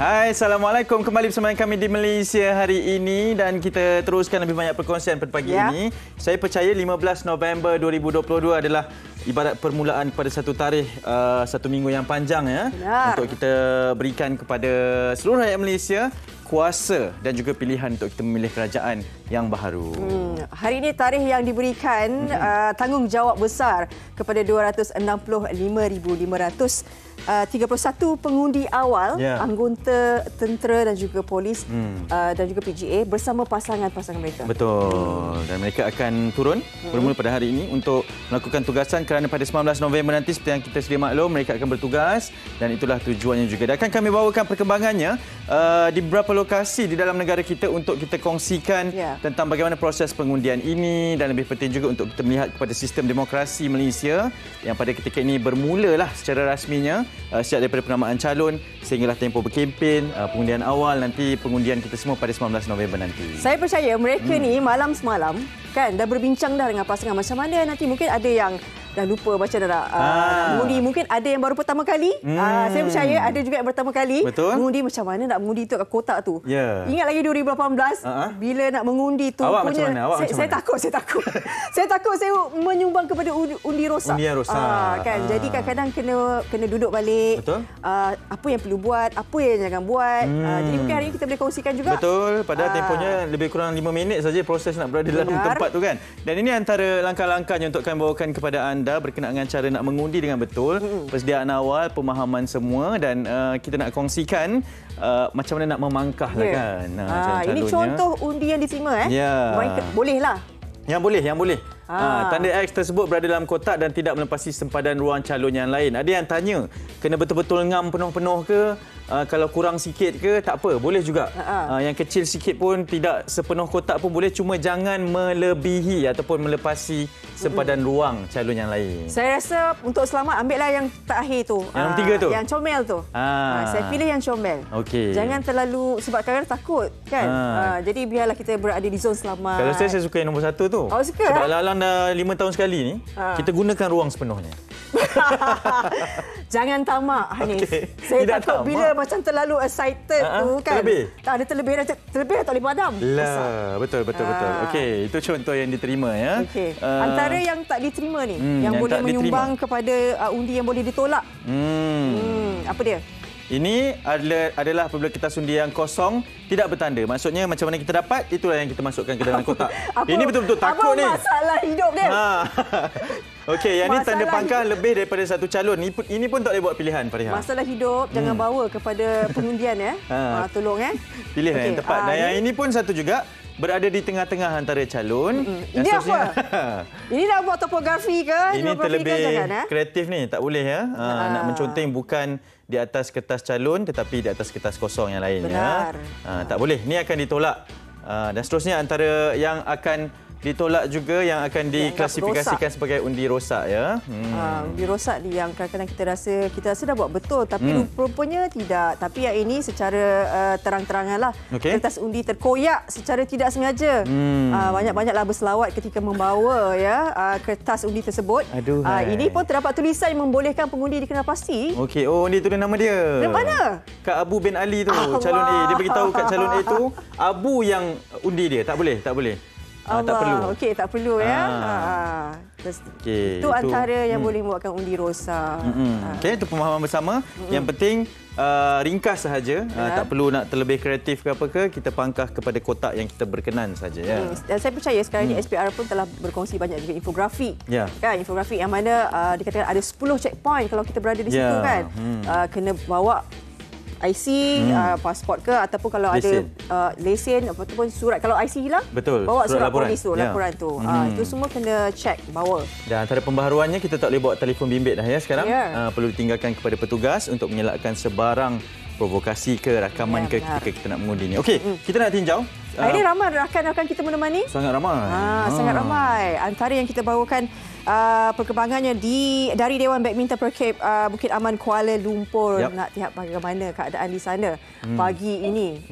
Hai, Assalamualaikum. Kembali bersama kami di Malaysia hari ini dan kita teruskan lebih banyak perkongsian pada pagi ini. Saya percaya 15 November 2022 adalah ibarat permulaan kepada satu tarikh, satu minggu yang panjang ya. Benar. Untuk kita berikan kepada seluruh rakyat Malaysia kuasa dan juga pilihan untuk kita memilih kerajaan yang baharu. Hari ini tarikh yang diberikan tanggungjawab besar kepada 265,531 pengundi awal, anggota tentera dan juga polis dan juga PGA bersama pasangan-pasangan mereka. Betul. Dan mereka akan turun bermula pada hari ini untuk melakukan tugasan kerana pada 19 November nanti seperti yang kita sedia maklum mereka akan bertugas dan itulah tujuannya juga. Dan akan kami bawakan perkembangannya di beberapa lokasi di dalam negara kita untuk kita kongsikan tentang bagaimana proses pengundian ini dan lebih penting juga untuk kita melihat kepada sistem demokrasi Malaysia yang pada ketika ini bermulalah secara rasminya sejak daripada penamaan calon sehinggalah tempoh berkempen, pengundian awal, nanti pengundian kita semua pada 19 November nanti. Saya percaya mereka ni malam semalam kan dah berbincang dah dengan pasangan macam mana nanti mungkin ada yang dah lupa macam dah nak mengundi, mungkin ada yang baru pertama kali. Saya percaya ada juga yang pertama kali mengundi macam mana nak mengundi tu kat kotak tu. Ingat lagi 2018 bila nak mengundi tu awak punya macam mana? saya takut. Saya takut saya menyumbang kepada undi rosak. Undian rosak. Kan. Jadi kadang-kadang kena duduk balik. Betul. Apa yang perlu buat, apa yang jangan buat. Jadi mungkin hari ini kita boleh kongsikan juga. Betul, padahal tempohnya lebih kurang 5 minit saja proses nak berada dalam tempat tu kan. Dan ini antara langkah-langkahnya untuk kami bawakan kepada anda berkenaan dengan cara nak mengundi dengan betul, persediaan awal, pemahaman semua dan kita nak kongsikan macam mana nak memangkah lah kan. Ini contoh undi yang diterima boleh lah. Yang boleh. Tanda X tersebut berada dalam kotak dan tidak melepasi sempadan ruang calon yang lain. Ada yang tanya, kena betul-betul ngam penuh-penuh ke? Kalau kurang sikit ke? Tak apa, boleh juga. Yang kecil sikit pun tidak sepenuh kotak pun boleh, cuma jangan melebihi ataupun melepasi sempadan ruang calon yang lain. Saya rasa untuk selamat ambillah yang terakhir tu. Yang nombor 3 tu? Yang comel tu. Saya pilih yang comel. Jangan terlalu, sebab kadang-kadang takut kan. Jadi biarlah kita berada di zon selamat. Kalau saya suka yang nombor 1 tu. Awak suka? Sebab Alang dah 5 tahun sekali ni, kita gunakan ruang sepenuhnya. Jangan tamak, Hanis. Saya tidak takut tamak. bila macam terlalu excited tu kan. Terlebih? Tak ada terlebih tak boleh padam. Betul. Okey, itu contoh yang diterima ya. Antara yang tak diterima ni, yang boleh menyumbang kepada undi yang boleh ditolak. Apa dia? Ini adalah apabila kertas undi yang kosong tidak bertanda. Maksudnya macam mana kita dapat, itulah yang kita masukkan ke dalam kotak. Ini betul-betul takut ni. Apa masalah hidup dia? Okey, yang ni tanda pangkah lebih daripada satu calon. Ini pun tak boleh buat pilihan, Fariha. Masalah hidup jangan bawa kepada pengundian ya. Tolong Pilih yang tepat. Dan yang ini pun satu juga, berada di tengah-tengah antara calon. Ini apa? Ini nak buat topografi ke? Ini terlebih kreatif ni, tak boleh ya. Nak menconteng bukan di atas kertas calon tetapi di atas kertas kosong yang lain. Benar. Tak boleh. Ini akan ditolak. Dan seterusnya antara yang akan ditolak juga yang akan diklasifikasikan sebagai undi rosak ya. Undi rosak yang kadang-kadang kita rasa dah buat betul tapi rupanya tidak. Tapi yang ini secara terang-teranganlah kertas undi terkoyak secara tidak sengaja. Banyak-banyaklah berselawat ketika membawa kertas undi tersebut. Ini pun terdapat tulisan yang membolehkan pengundi dikenal pasti. Okey, dia tulis nama dia. Dari mana? Kak Abu bin Ali tu, calon A. Dia beritahu kat calon A tu Abu yang undi dia. Tak boleh. Tak perlu. Okey, tak perlu ya. Itu antara yang boleh membuatkan undi rosak. Okey, itu pemahaman bersama. Yang penting ringkas sahaja. Tak perlu nak terlebih kreatif ke apa ke. Kita pangkah kepada kotak yang kita berkenan saja ya. Dan saya percaya sekarang ni SPR pun telah berkongsi banyak juga infografi. Kan, infografi yang mana dikatakan ada 10 checkpoint kalau kita berada di situ kan. Kena bawa IC, pasport ke ataupun kalau ada lesen ataupun surat. Kalau IC hilang, bawa surat polis tu, laporan tu. Itu semua kena check, bawa. Dan antara pembaharuannya kita tak boleh bawa telefon bimbit dah ya sekarang. Perlu ditinggalkan kepada petugas untuk mengelakkan sebarang provokasi ke rakaman ke ketika kita nak mengundi ni. Okey, kita nak tinjau. Hari ini ramai rakan-rakan kita menemani. Sangat ramai. Sangat ramai. Antara yang kita bawakan perkembangannya dari Dewan Badminton Perkeb Bukit Aman Kuala Lumpur. Nak lihat bagaimana keadaan di sana pagi ini.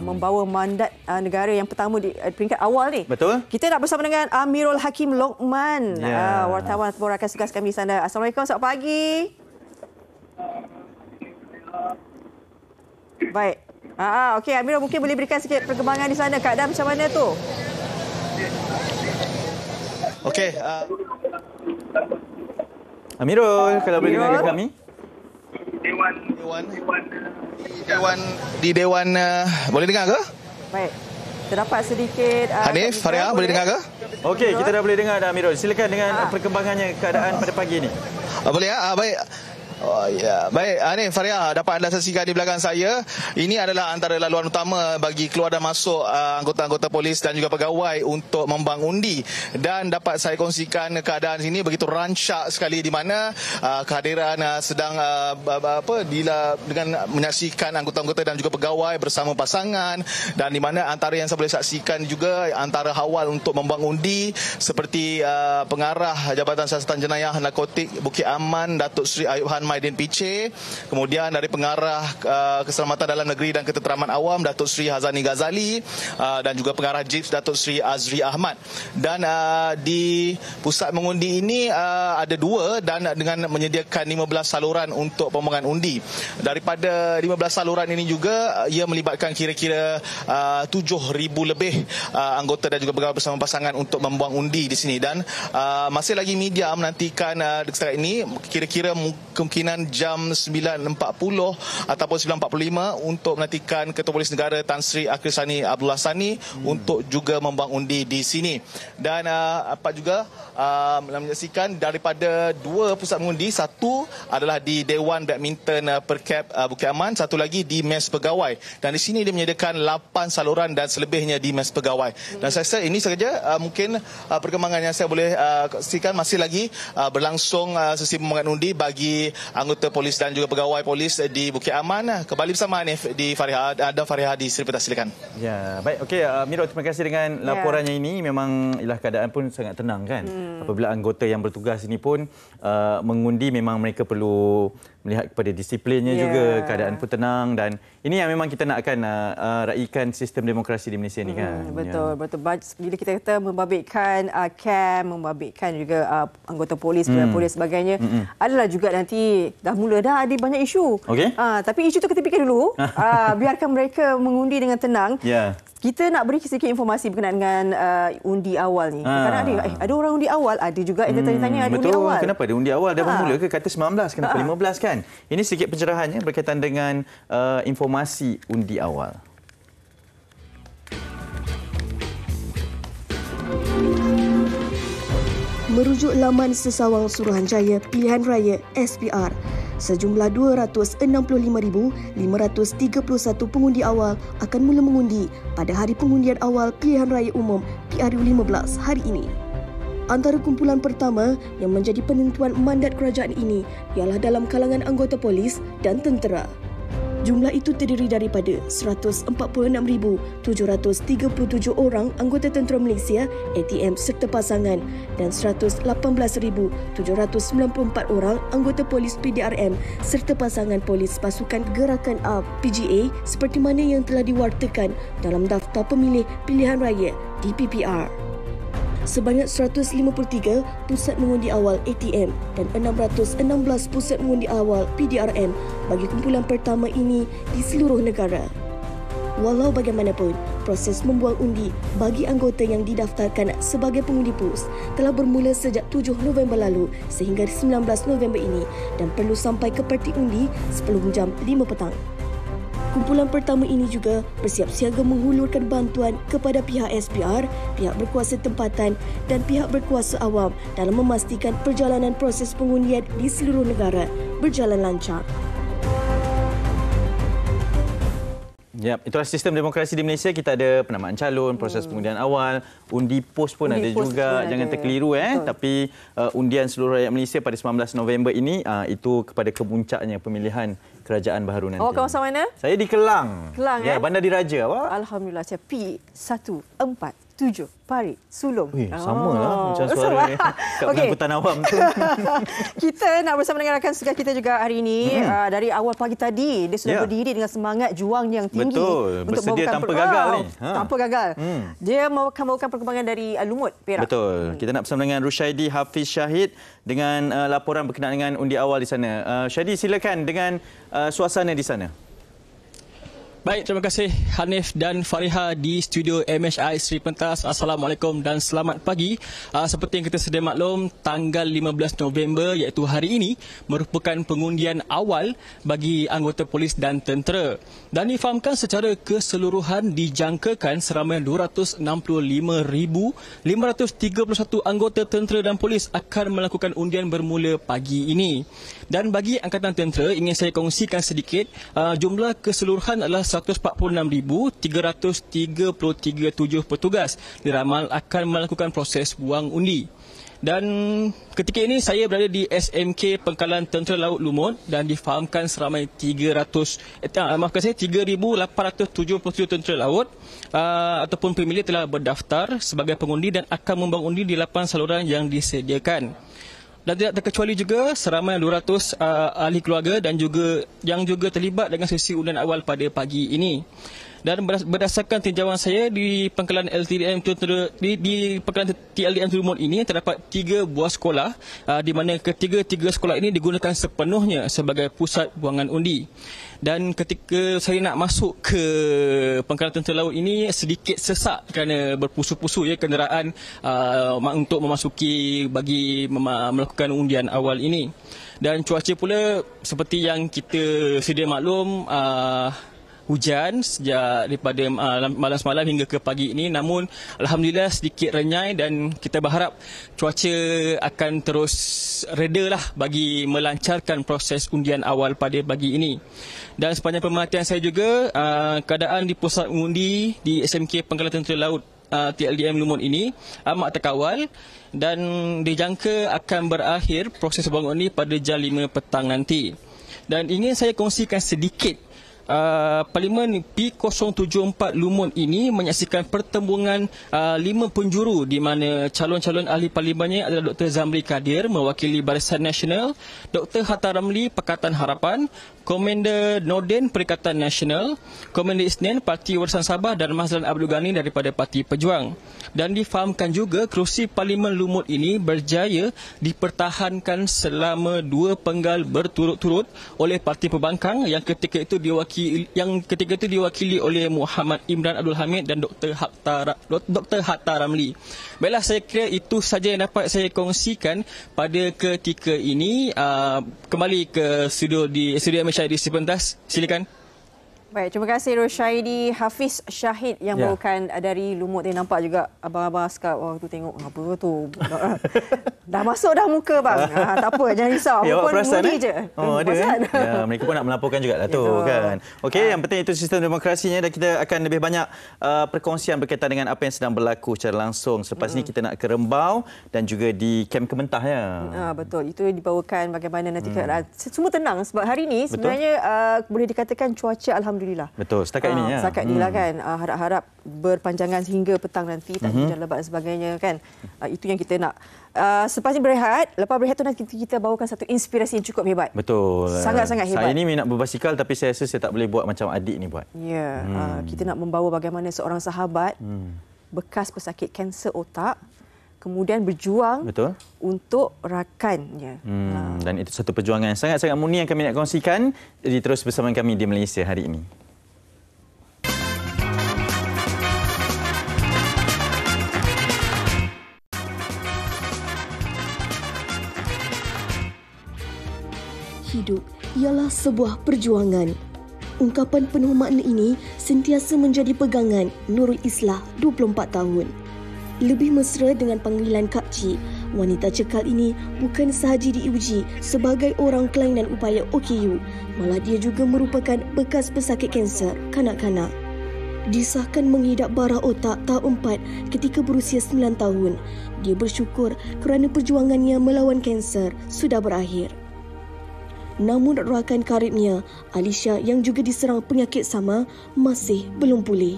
Membawa mandat negara yang pertama di peringkat awal ni. Betul. Kita nak bersama dengan Amirul Hakim Lokman, wartawan rakan segas kami di sana. Assalamualaikum, selamat pagi. Baik. Okey, Amirul mungkin boleh berikan sikit perkembangan di sana. Keadaan macam mana tu? Okey. Amirul, kalau boleh dengar kami. Di Dewan boleh dengar ke? Baik. Terdapat sedikit Hanif, Faria, boleh dengar ke? Okey, kita dah boleh dengar dah, Amirul. Silakan dengan perkembangannya keadaan pada pagi ini. Boleh ya? Baik. Oh ya, baik. Ini Faria, dapat anda saksikan di belakang saya. Ini adalah antara laluan utama bagi keluar dan masuk anggota-anggota polis dan juga pegawai untuk membang undi. Dan dapat saya kongsikan keadaan sini begitu rancak sekali, di mana kehadiran sedang dengan menyaksikan anggota-anggota dan juga pegawai bersama pasangan, dan di mana antara yang saya boleh saksikan juga antara hawal untuk membang undi seperti pengarah Jabatan Siasatan Jenayah Narkotik Bukit Aman Datuk Seri Ayub Han Maidin Piche, kemudian dari pengarah Keselamatan Dalam Negeri dan Ketenteraman Awam Datuk Seri Hazani Ghazali, dan juga pengarah JIPS Datuk Seri Azri Ahmad. Dan di pusat mengundi ini ada 2 dan dengan menyediakan 15 saluran untuk pembangan undi. Daripada 15 saluran ini juga ia melibatkan kira-kira 7,000 lebih anggota dan juga pegawai bersama pasangan untuk membuang undi di sini. Dan masih lagi media menantikan setakat ini kira-kira kemungkinan jam 9.40 ataupun 9.45 untuk menantikan Ketua Polis Negara Tan Sri Akhil Sani Abdullah Sani untuk juga membang undi di sini. Dan apa juga menyaksikan daripada 2 pusat mengundi, satu adalah di Dewan Badminton Perkap Bukit Aman, satu lagi di Mes Pegawai. Dan di sini dia menyediakan 8 saluran dan selebihnya di Mes Pegawai. Dan saya rasa ini sahaja mungkin perkembangan yang saya boleh kongsikan. Masih lagi berlangsung sesi pembangan undi bagi anggota polis dan juga pegawai polis di Bukit Aman. Kembali bersama Hanif di Fariha dan Fariha di Seri Petang, silakan. Ya, baik. Okey, Amirul, terima kasih dengan laporannya ini. Memang ialah keadaan pun sangat tenang kan. Apabila anggota yang bertugas ini pun mengundi, memang mereka perlu melihat kepada disiplinnya juga, keadaan pun tenang, dan ini yang memang kita nakkan raikan sistem demokrasi di Malaysia ni kan. Betul, betul. Bila kita kata membabitkan camp, membabitkan juga anggota polis, polis sebagainya, adalah juga nanti dah mula dah ada banyak isu. Tapi isu tu kita fikir dulu, biarkan mereka mengundi dengan tenang. Kita nak beri sedikit informasi berkenaan dengan undi awal ni. Kadang ada orang undi awal, ada juga yang tanya-tanya ada undi awal. Kenapa ada undi awal? Dah bermula ke kata 19, kenapa 15 kan? Ini sedikit pencerahannya berkaitan dengan informasi undi awal. Merujuk laman Sesawang Suruhanjaya Pilihan Raya SPR, sejumlah 265,531 pengundi awal akan mula mengundi pada hari pengundian awal Pilihan Raya Umum PRU15 hari ini. Antara kumpulan pertama yang menjadi penentuan mandat kerajaan ini ialah dalam kalangan anggota polis dan tentera. Jumlah itu terdiri daripada 146,737 orang anggota tentera Malaysia ATM serta pasangan dan 118,794 orang anggota polis PDRM serta pasangan polis pasukan gerakan PGA seperti mana yang telah diwartakan dalam daftar pemilih pilihan raya DPPR. Sebanyak 153 pusat mengundi awal ATM dan 616 pusat mengundi awal PDRM bagi kumpulan pertama ini di seluruh negara. Walau bagaimanapun, proses membuang undi bagi anggota yang didaftarkan sebagai pengundi PUS telah bermula sejak 7 November lalu sehingga 19 November ini dan perlu sampai ke parti undi sebelum jam 5 petang. Kumpulan pertama ini juga bersiap siaga menghulurkan bantuan kepada pihak SPR, pihak berkuasa tempatan dan pihak berkuasa awam dalam memastikan perjalanan proses pengundian di seluruh negara berjalan lancar. Ya, itulah sistem demokrasi di Malaysia. Kita ada penamaan calon, proses pengundian awal, undi pos pun ada juga. Jangan terkeliru tapi undian seluruh rakyat Malaysia pada 19 November ini itu kepada kemuncaknya pemilihan kerajaan baharu nanti. Kawasan mana? Saya di Kelang. Kelang, Bandar Diraja. Alhamdulillah, saya P147 Parit Sulong. Sama macam suara kat pengangkutan awam tu. Kita nak bersama dengan rakan segar kita juga hari ini. Dari awal pagi tadi, dia sudah berdiri dengan semangat juang yang tinggi. Betul, bersedia tanpa gagal ni. Tanpa gagal. Dia akan bawakan perkembangan dari Lumut, Perak. Betul. Kita nak bersama dengan Rushaidi Hafiz Syahid dengan laporan berkenaan dengan undi awal di sana. Syahidi, silakan dengan suasana di sana. Baik, terima kasih Hanif dan Fariha di studio MHI Seri Pentas. Assalamualaikum dan selamat pagi. Seperti yang kita sedia maklum, tanggal 15 November iaitu hari ini merupakan pengundian awal bagi anggota polis dan tentera. Dan difahamkan secara keseluruhan dijangkakan seramai 265,531 anggota tentera dan polis akan melakukan undian bermula pagi ini. Dan bagi Angkatan Tentera, ingin saya kongsikan sedikit, jumlah keseluruhan adalah 146,333 petugas diramal akan melakukan proses buang undi. Dan ketika ini saya berada di SMK Pangkalan Tentera Laut Lumut dan difahamkan seramai 3,877 tentera laut ataupun pemilih telah berdaftar sebagai pengundi dan akan membuang undi di 8 saluran yang disediakan. Dan tidak terkecuali juga seramai 200 ahli keluarga dan yang juga terlibat dengan sesi undian awal pada pagi ini. Dan berdasarkan tinjauan saya di Pangkalan LTDM di Pangkalan TLDM Lumut ini terdapat 3 buah sekolah di mana ketiga-tiga sekolah ini digunakan sepenuhnya sebagai pusat buangan undi. Dan ketika saya nak masuk ke Pangkalan Tentera Laut ini sedikit sesak kerana berpusu-pusu kenderaan untuk memasuki bagi melakukan undian awal ini. Dan cuaca pula seperti yang kita sedia maklum, hujan sejak daripada malam semalam hingga ke pagi ini, namun alhamdulillah sedikit renyai dan kita berharap cuaca akan terus reda lah bagi melancarkan proses undian awal pada pagi ini. Dan sepanjang pemerhatian saya juga, keadaan di pusat undi di SMK Pangkalan Tentera Laut TLDM Lumut ini amat terkawal dan dijangka akan berakhir proses buang undi pada jam 5 petang nanti. Dan ingin saya kongsikan sedikit, Parlimen P074 Lumut ini menyaksikan pertembungan 5 penjuru di mana calon-calon ahli parlimennya adalah Dr. Zamri Kadir mewakili Barisan Nasional, Dr. Hatta Ramli Pakatan Harapan, Komander Nordin Perikatan Nasional, Komander Isnin Parti Warisan Sabah dan Mazlan Abdul Ghani daripada Parti Pejuang. Dan difahamkan juga kerusi Parlimen Lumut ini berjaya dipertahankan selama 2 penggal berturut-turut oleh Parti Pembangkang yang ketika itu diwakili oleh Muhammad Imran Abdul Hamid dan Dr. Hatta Ramli. Baiklah, saya kira itu saja yang dapat saya kongsikan pada ketika ini. Kembali ke studio MHI di Seri Pentas. Silakan. Baik, terima kasih Roshaidi Hafiz Syahid yang bawakan dari Lumut. Dia nampak juga abang-abang askar. Oh, tu tengok apa tu. Dah masuk dah muka bang. Tak apa, jangan risau. Ya, awak perasan je. Oh, ada kan? Ya, mereka pun nak melaporkan jugalah tu kan. Okey, yang penting itu sistem demokrasinya dan kita akan lebih banyak perkongsian berkaitan dengan apa yang sedang berlaku secara langsung. Selepas ini kita nak ke Rembau dan juga di kem Kementah ya. Betul. Itu dibawakan bagaimana nanti keadaan. Semua tenang sebab hari ini sebenarnya boleh dikatakan cuaca alhamdulillah. Betul, setakat ini ya. Setakat inilah kan. Harap-harap berpanjangan hingga petang nanti, tak hujan lebat dan sebagainya kan. Itu yang kita nak. Selepas ini berehat, lepas berehat tu nanti kita bawakan satu inspirasi yang cukup hebat. Betul. Sangat-sangat hebat. Saya ni minat berbasikal tapi saya rasa saya tak boleh buat macam adik ni buat. Ya, kita nak membawa bagaimana seorang sahabat bekas pesakit kanser otak kemudian berjuang untuk rakannya. Dan itu satu perjuangan yang sangat-sangat murni yang kami nak kongsikan. Jadi terus bersama kami di Malaysia hari ini. Hidup ialah sebuah perjuangan. Ungkapan penuh makna ini sentiasa menjadi pegangan Nurul Islah 24 tahun. Lebih mesra dengan panggilan Kak Cik, wanita cekal ini bukan sahaja diuji sebagai orang kelainan upaya OKU, malah dia juga merupakan bekas pesakit kanser kanak-kanak. Disahkan menghidap bara otak tahap 4 ketika berusia 9 tahun. Dia bersyukur kerana perjuangannya melawan kanser sudah berakhir. Namun rakan karibnya, Alisha yang juga diserang penyakit sama, masih belum pulih.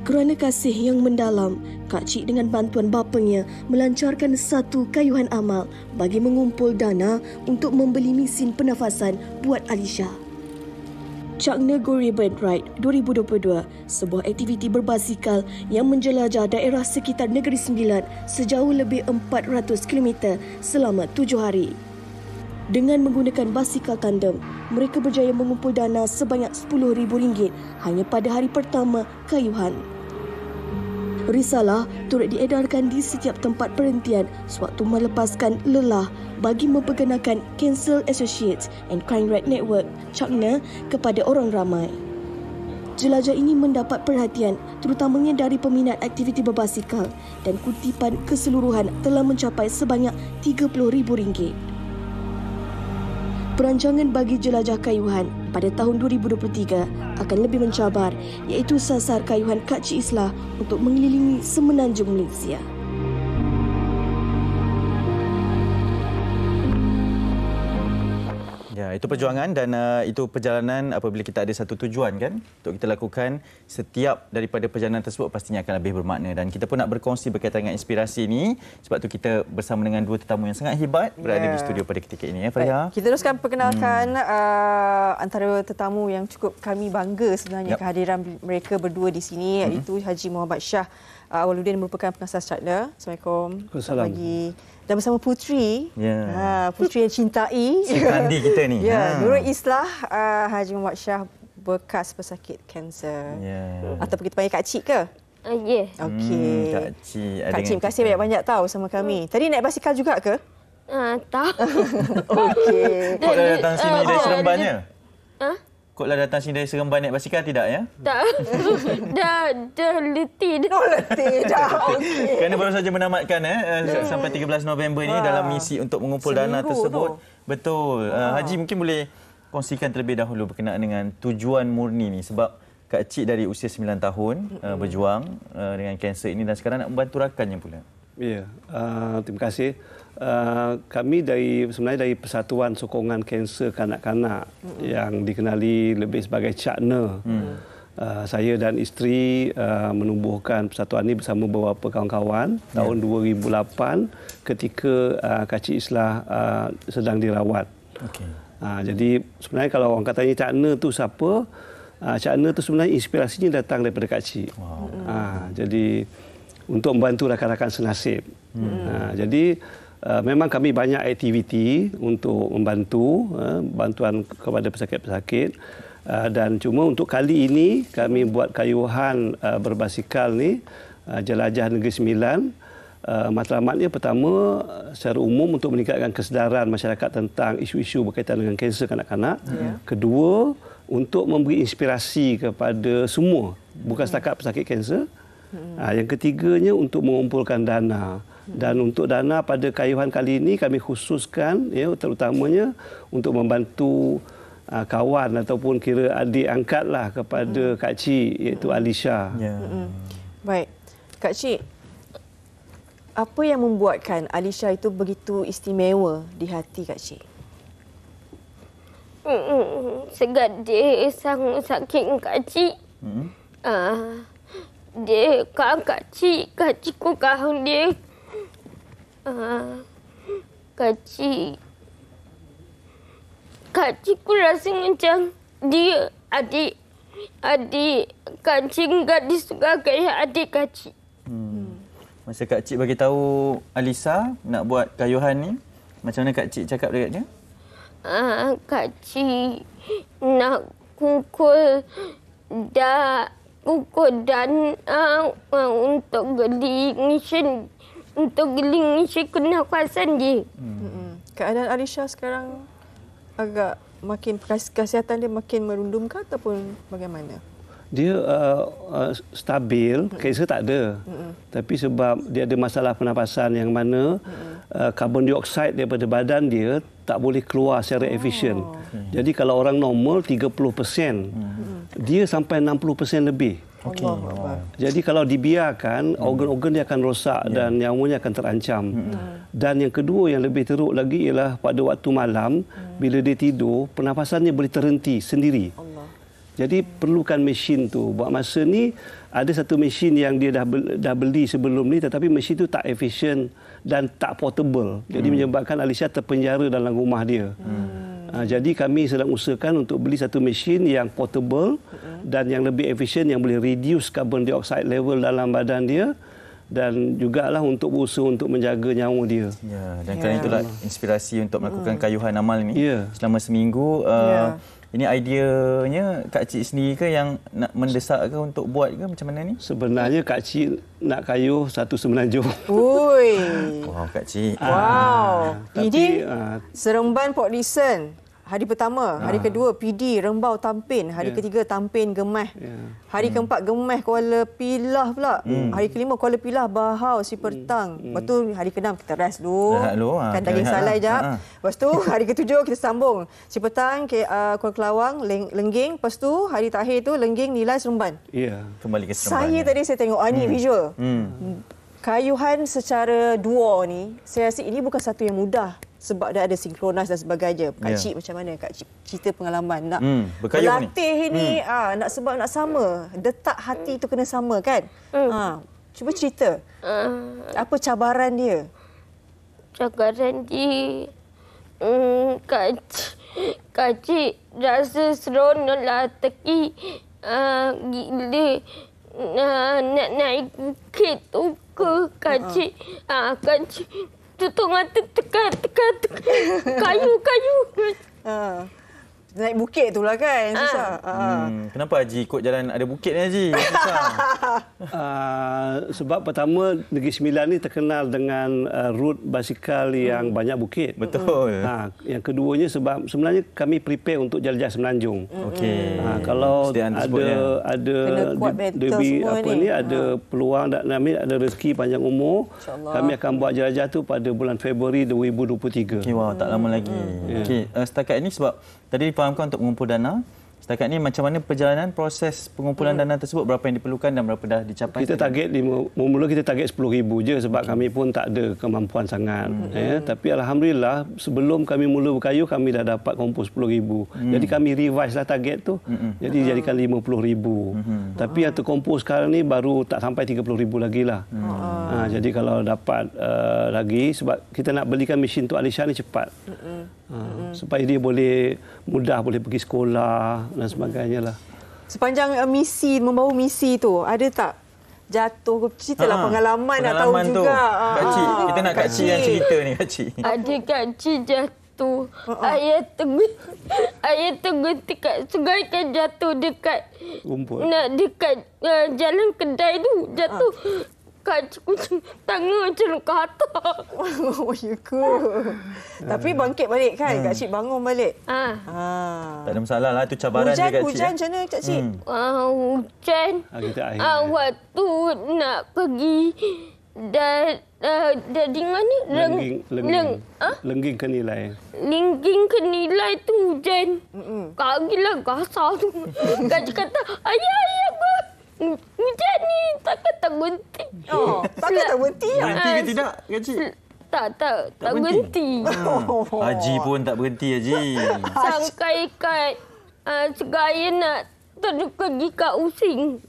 Kerana kasih yang mendalam, Kak Cik dengan bantuan bapanya melancarkan satu kayuhan amal bagi mengumpul dana untuk membeli mesin pernafasan buat Alisha. Chakna Gori Bird Ride 2022, sebuah aktiviti berbasikal yang menjelajah daerah sekitar Negeri Sembilan sejauh lebih 400 km selama 7 hari. Dengan menggunakan basikal tandem, mereka berjaya mengumpul dana sebanyak RM10,000 hanya pada hari pertama kayuhan. Risalah turut diedarkan di setiap tempat perhentian sewaktu melepaskan lelah bagi memperkenalkan Cancer Associates and Crime Rate Network (CACNA) kepada orang ramai. Jelajah ini mendapat perhatian terutamanya dari peminat aktiviti berbasikal dan kutipan keseluruhan telah mencapai sebanyak RM30,000. Perancangan bagi jelajah kayuhan pada tahun 2023 akan lebih mencabar iaitu sasar kayuhan Kak Cik Islah untuk mengelilingi semenanjung Malaysia. Ya, itu perjuangan dan itu perjalanan apabila kita ada satu tujuan kan untuk kita lakukan, setiap daripada perjalanan tersebut pastinya akan lebih bermakna, dan kita pun nak berkongsi berkaitan dengan inspirasi ini. Sebab tu kita bersama dengan dua tetamu yang sangat hebat berada di studio pada ketika ini, ya Fariha. Kita teruskan perkenalkan antara tetamu yang cukup kami bangga sebenarnya kehadiran mereka berdua di sini, iaitu Haji Muhammad Shah Awaluddin, merupakan pengasas CACNA. Assalamualaikum. Assalamualaikum. Pagi. Dan bersama Puteri, Puteri yang cintai. Kandi kita ni. Nurul Islah, Haji Muhammad Shah, bekas pesakit kanser. Ataupun kita panggil Kak Cik ke? Ya. Okey. Kak Cik. Kak Cik, terima kasih banyak-banyak tahu sama kami. Tadi naik basikal juga ke? Tahu. Okey. Kau dah datang sini dari Serembannya? Kau dah datang sini dari Seremban naik basikal tidak, ya? Tak. dah letih. Oh, letih dah. Okey. Kerana baru saja menamatkan sampai 13 November ini dalam misi untuk mengumpul dana tersebut. Betul. Haji mungkin boleh kongsikan terlebih dahulu berkenaan dengan tujuan murni ni, sebab Kak Cik dari usia 9 tahun berjuang dengan kanser ini dan sekarang nak membantu rakannya pula. Ya, terima kasih. Kami sebenarnya dari Persatuan Sokongan Kanser Kanak-kanak yang dikenali lebih sebagai CACNA. Saya dan isteri menubuhkan persatuan ini bersama beberapa kawan-kawan tahun 2008 ketika Kak Cik Islah sedang dirawat. Jadi sebenarnya kalau orang katanya CACNA tu siapa? CACNA tu sebenarnya inspirasinya datang daripada Kak Cik. Jadi untuk membantu rakan-rakan senasib. Jadi memang kami banyak aktiviti untuk membantu bantuan kepada pesakit-pesakit, dan cuma untuk kali ini kami buat kayuhan berbasikal ni Jelajah Negeri Sembilan. Matlamatnya pertama secara umum untuk meningkatkan kesedaran masyarakat tentang isu-isu berkaitan dengan kanser kanak-kanak. Kedua, untuk memberi inspirasi kepada semua, bukan setakat pesakit kanser. Yang ketiganya untuk mengumpulkan dana. Dan untuk dana pada kayuhan kali ini kami khususkan terutamanya untuk membantu kawan ataupun kira adik angkatlah kepada Kak Cik, iaitu Alisha. Baik. Kak Cik, apa yang membuatkan Alisha itu begitu istimewa di hati Kak Cik? Sebab dia sangat sakit Kak Cik. Dia Kak Cik ku kahun dia. Kak Cik ku rasa macam dia adik Kak Cik enggak disuka kayak adik Kak Cik. Masa Kak Cik bagi tahu Alisa nak buat kayuhan ni, macam mana Kak Cik cakap dekat dia? Kak Cik nak kukul dan untuk geling kenafasan dia. Keadaan Alisha sekarang agak makin, kesihatan dia makin merundum ke ataupun bagaimana? Dia stabil, kanser tak ada. Tapi sebab dia ada masalah pernafasan yang mana karbon dioksida daripada badan dia tak boleh keluar secara efisien. Jadi kalau orang normal 30%, dia sampai 60% lebih. Jadi kalau dibiarkan, organ-organ dia akan rosak dan nyawanya akan terancam. Dan yang kedua yang lebih teruk lagi ialah pada waktu malam, bila dia tidur, pernafasannya boleh terhenti sendiri. Jadi perlukan mesin tu. Buat masa ni ada satu mesin yang dia dah beli sebelum ni, tetapi mesin tu tak efisien dan tak portable. Jadi menyebabkan Alisha terpenjara dalam rumah dia. Jadi kami sedang usahakan untuk beli satu mesin yang portable dan yang lebih efisien, yang boleh reduce carbon dioxide level dalam badan dia, dan jugalah untuk berusaha untuk menjaga nyawa dia. Ya, dan kerana itulah inspirasi untuk melakukan kayuhan amal ini selama seminggu. Ini ideanya Kak Cik sendiri ke yang nak mendesak ke untuk buat ke macam mana ni? Sebenarnya Kak Cik nak kayuh satu semenanjung. Ui. Wow, Kak Cik. Wow. Tapi, Seremban Port Dickson. Hari pertama, hari kedua PD Rembau Tampin, hari ketiga Tampin Gemeh. Hari keempat Gemeh Kuala Pilah pula. Hari kelima Kuala Pilah Bahau Sipertang. Lepas tu hari keenam kita rest dulu. Kan daging salai jap. Lepas tu hari ketujuh kita sambung. Sipertang Kuala Kelawang Lengging. Lepas tu hari terakhir tu Lengging Nilai Seremban. Ya. Kembali ke Seremban. Tadi saya tengok ni visual. Kayuhan secara duo ni, saya rasa ini bukan satu yang mudah. Sebab dia ada sinkronis dan sebagainya. Kak Cik macam mana Kak Cik cerita pengalaman nak berlatih ni nak sebab nak sama, detak hati tu kena sama kan? Cuba cerita. Apa cabaran dia? Cabaran dia Kak Cik rasa seronoklah teki gila nak naik bukit tu ke Kak Cik. Kak Cik tutung hati tekan kayu. Naik bukit tu lah kan, susah. Kenapa Haji ikut jalan ada bukit ni Haji? Susah. Sebab pertama Negeri Sembilan ni terkenal dengan rute basikal yang banyak bukit. Betul. Yang keduanya sebab sebenarnya kami prepare untuk jalan-jalan semenanjung. Okey. Kalau ada peluang dan ada rezeki panjang umur, kami akan buat jelajah tu pada bulan Februari 2023. Okey, wow, tak lama lagi. Okey, setakat ini sebab tadi difahamkan untuk mengumpul dana. Setakat ini macam mana perjalanan proses pengumpulan dana tersebut, berapa yang diperlukan dan berapa dah dicapai? Kita target mula kita target 10,000 je sebab kami pun tak ada kemampuan sangat. Tapi alhamdulillah sebelum kami mula berkayu kami dah dapat kumpul 10,000. Jadi kami revise lah target tu. Jadi jadikan 50,000. Tapi yang terkumpul sekarang ni baru tak sampai 30,000 lagi lah. Jadi kalau dapat lagi sebab kita nak belikan mesin tu Alisha ni cepat. Supaya dia boleh mudah boleh pergi sekolah dan sebagainya lah. Sepanjang membawa misi tu, ada tak jatuh? Ceritalah pengalaman nak tahu tu. juga. Kak Cik, kita nak Kak Cik yang cerita ni Kak Cik. Ada Kak Cik jatuh. Ayah tengok dekat sungai kan jatuh dekat rumput. Dekat jalan kedai tu jatuh. Kak Cik kucing tangan macam ke atas. Oh, ya ke? Tapi bangkit balik kan? Kak Cik bangun balik. Tak ada masalah lah. Itu cabaran dia Kak Cik. Hujan macam mana Kak Cik? Hujan. Waktu nak pergi dari mana? Lengging ke Nilai. Lengging ke Nilai tu hujan. Kaki lah gasar tu. Kak Cik kata, ayah, hujan ni takkan tak berhenti. Takkan tak berhenti? Berhenti ke tidak, Kak Cik? Tak berhenti. Haji pun tak berhenti, Haji. Sampai kat segaya nak terus pergi kat Using.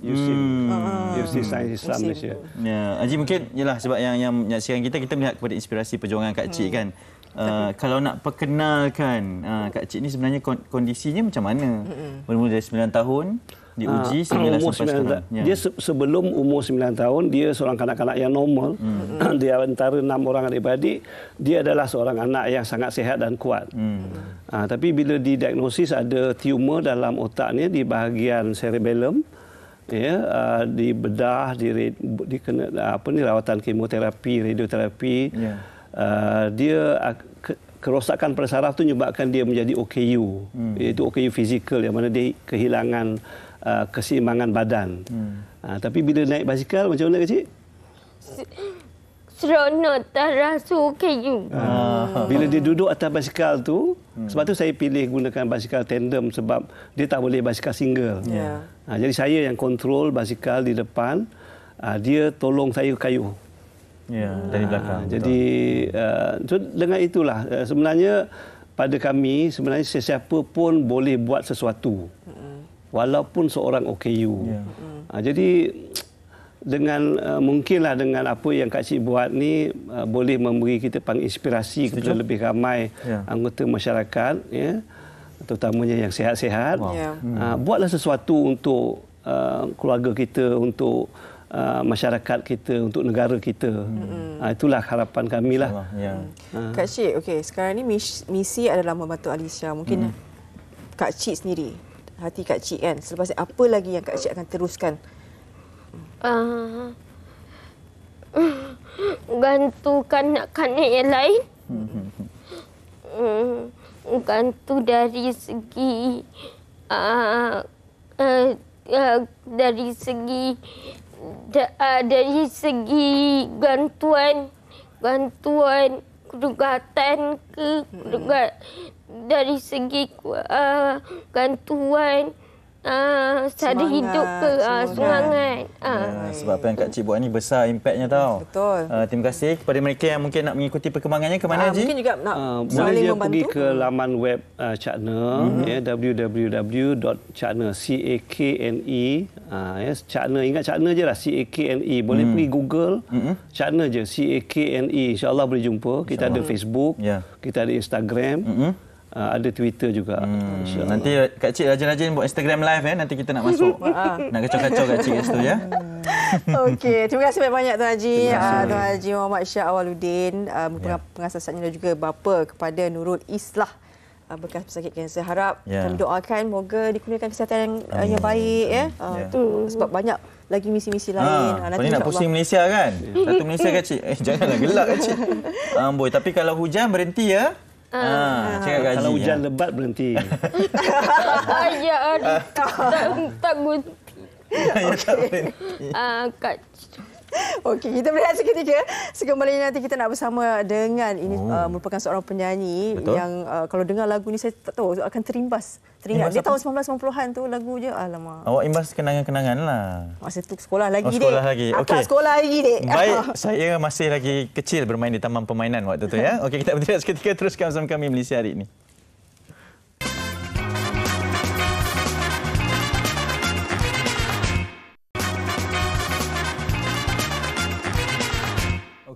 Universiti Sains Islam Malaysia. Ya, Haji mungkin ialah sebab yang menyaksikan kita melihat kepada inspirasi perjuangan Kak Cik kan. Kalau nak perkenalkan Kak Cik ni sebenarnya kondisinya macam mana? Bermula dari 9 tahun diuji sehingga sampai sekarang. Dia sebelum umur 9 tahun dia seorang kanak-kanak yang normal. Di antara 6 orang adik-beradik dia adalah seorang anak yang sangat sihat dan kuat. Tapi bila didiagnosis ada tumor dalam otaknya di bahagian cerebellum, di bedah, di kena rawatan kemoterapi, radioterapi. Dia kerosakan pada saraf tu menyebabkan dia menjadi OKU, iaitu OKU fizikal yang mana dia kehilangan keseimbangan badan. Tapi bila naik basikal macam mana Kak Cik? Seronok tak rasa OKU. Bila dia duduk atas basikal tu, sebab tu saya pilih gunakan basikal tandem sebab dia tak boleh basikal single. Jadi saya yang kontrol basikal di depan, dia tolong saya kayuh. Dari belakang. Jadi dengan itulah sebenarnya pada kami sebenarnya sesiapa pun boleh buat sesuatu. Walaupun seorang OKU. Jadi dengan mungkinlah dengan apa yang Kak Cik buat ni boleh memberi kita inspirasi kepada lebih ramai anggota masyarakat, terutamanya yang sihat-sihat. Buatlah sesuatu untuk keluarga kita, untuk masyarakat kita, untuk negara kita. Itulah harapan kami lah. Kak Cik, okey, sekarang ni misi adalah membantu Alisha. Mungkin Kak Cik sendiri, hati Kak Cik kan, selepas ini apa lagi yang Kak Cik akan teruskan? Gantu kanak-kanak yang lain. Gantu dari segi dari segi gantuan kedugatan dari segi gantuan cara hidup ke semangat. Sebab apa yang Kak Cik buat ni besar impaknya tau. Betul. Terima kasih kepada mereka yang mungkin nak mengikuti perkembangannya. Ke mana Haji? Mungkin juga nak boleh dia membantu. pergi ke laman web Cakna, www.cakna, Cakna, ingat Cakna je lah, Cakne. Boleh pergi Google, Cakna je, Cakne. InsyaAllah boleh jumpa. Kita ada Facebook, kita ada Instagram, ada Twitter juga. Nanti Kak Cik rajin-rajin buat Instagram live nanti kita nak masuk. Nak kacau-kacau Kak Cik kat situ ya. Okey, terima kasih banyak Tuan Haji. Tuan Haji Muhammad Shah Awaluddin, pengasasanya dan juga bapa kepada Nurul Islah, bekas pesakit kanser. Harap kami doakan moga dikurniakan kesihatan yang baik ya. Sebab banyak lagi misi-misi lain. Nanti ni nak pusing Malaysia kan? Satu Malaysia Kak Cik. Janganlah gelak Kak Cik. Amboi, tapi kalau hujan berhenti ya. Kalau hujan lebat berhenti. Ayah tak berhenti. Okey, kita berehat seketika. Sekembalinya nanti kita nak bersama dengan ini merupakan seorang penyanyi. Betul? Yang kalau dengar lagu ni saya tak tahu akan teringat. Dia tahun 1990-an tu lagu je. Alamak. Awak imbas kenangan-kenangan lah. Masa tu sekolah lagi dek. Sekolah lagi. Akak sekolah lagi dek. Baik, saya masih lagi kecil bermain di taman permainan waktu tu ya. Okey, kita berhenti seketika, teruskan bersama kami Malaysia hari ini.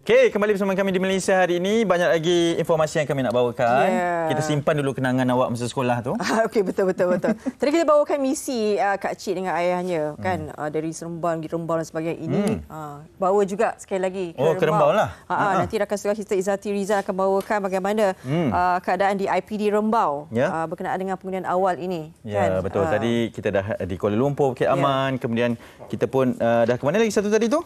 Okey, kembali bersama kami di Malaysia hari ini. Banyak lagi informasi yang kami nak bawakan. Kita simpan dulu kenangan awak masa sekolah tu. Okey, betul. Tadi kita bawakan misi Kak Cik dengan ayahnya kan, dari Seremban pergi Rembau dan sebagainya. Ini bawa juga sekali lagi ke Rembau lah. Nanti rakan saudara kita Izzati Rizal akan bawakan bagaimana keadaan di IPD Rembau berkenaan dengan pengundian awal ini. Ya, kan? Betul. Tadi kita dah di Kuala Lumpur, Bukit Aman. Kemudian kita pun dah ke mana lagi satu tadi tu?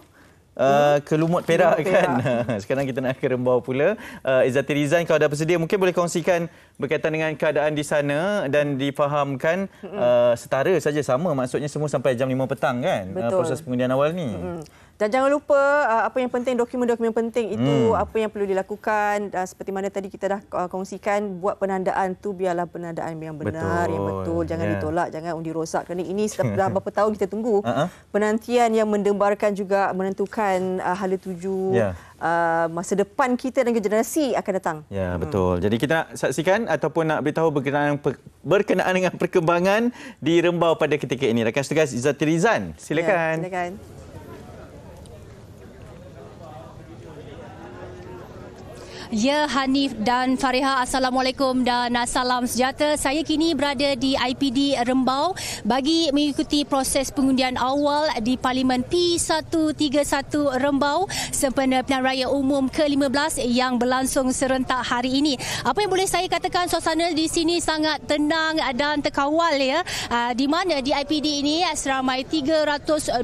Ke Lumut Perak kan. Sekarang kita nak ke Rembau pula. Izzati Rizal, kalau dah bersedia mungkin boleh kongsikan berkaitan dengan keadaan di sana dan difahamkan setara saja sama, maksudnya semua sampai jam 5 petang kan. Proses pengundian awal ni. Dan jangan lupa apa yang penting, dokumen-dokumen penting itu apa yang perlu dilakukan. Seperti mana tadi kita dah kongsikan, buat penandaan tu biarlah penandaan yang benar, yang betul. Jangan ditolak, jangan undi rosak. Kerana ini dah berapa tahun kita tunggu. Penantian yang mendembarkan juga menentukan hala tuju masa depan kita dan generasi akan datang. Ya, betul. Jadi kita nak saksikan ataupun nak beritahu berkenaan dengan perkembangan di Rembau pada ketika ini. Rakan setugas Izzati Rizal, silakan. Silakan. Ya, Hanif dan Fariha, Assalamualaikum dan salam sejahtera. Saya kini berada di IPD Rembau bagi mengikuti proses pengundian awal di Parlimen P131 Rembau sempena Pilihan Raya Umum ke-15 yang berlangsung serentak hari ini. Apa yang boleh saya katakan, suasana di sini sangat tenang dan terkawal ya. Di mana di IPD ini seramai 327